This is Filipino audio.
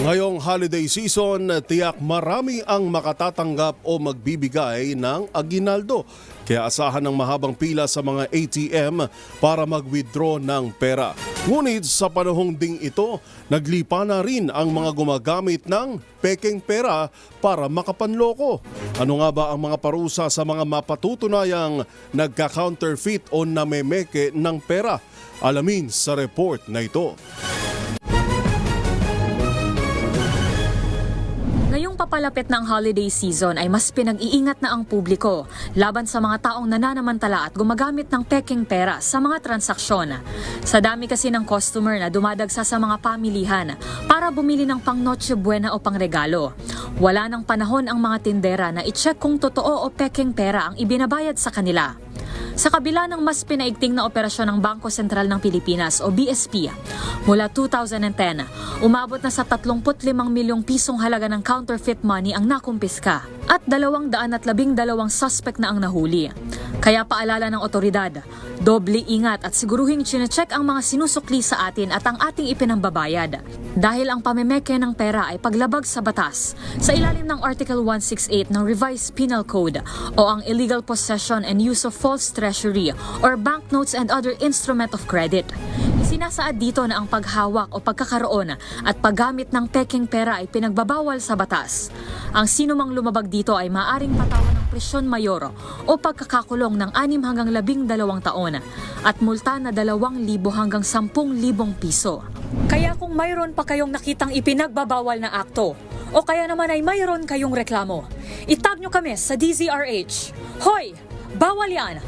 Ngayong holiday season, tiyak marami ang makatatanggap o magbibigay ng aginaldo. Kaya asahan ng mahabang pila sa mga ATM para mag-withdraw ng pera. Ngunit sa panahong ding ito, naglipa na rin ang mga gumagamit ng pekeng pera para makapanloko. Ano nga ba ang mga parusa sa mga mapatutunayang nagka-counterfeit o namemeke ng pera? Alamin sa report na ito. Ngayong papalapit ng holiday season ay mas pinag-iingat na ang publiko laban sa mga taong nananamantala at gumagamit ng pekeng pera sa mga transaksyon. Sa dami kasi ng customer na dumadagsa sa mga pamilihan para bumili ng pang Noche Buena o pang regalo. Wala nang panahon ang mga tindera na i-check kung totoo o pekeng pera ang ibinabayad sa kanila. Sa kabila ng mas pinaigting na operasyon ng Bangko Sentral ng Pilipinas o BSP, mula 2010, umabot na sa 35 milyong pisong halaga ng counterfeit money ang nakumpiska at 212 suspect na ang nahuli. Kaya paalala ng otoridad, doble ingat at siguruhing chinecheck ang mga sinusukli sa atin at ang ating ipinambabayad. Dahil ang pamemeke ng pera ay paglabag sa batas sa ilalim ng Article 168 ng Revised Penal Code o ang illegal possession and use of false treasury or banknotes and other instrument of credit. Sinasaad dito na ang paghawak o pagkakaroon at paggamit ng pekeng pera ay pinagbabawal sa batas. Ang sinumang lumabag dito ay maaaring patawan ng presyon mayor o pagkakakulong ng 6 hanggang 12 taon at multa na 2,000 hanggang 10,000 piso. Kaya kung mayroon pa kayong nakitang ipinagbabawal na akto o kaya naman ay mayroon kayong reklamo, itag nyo kami sa DZRH. Hoy! Bawal yan!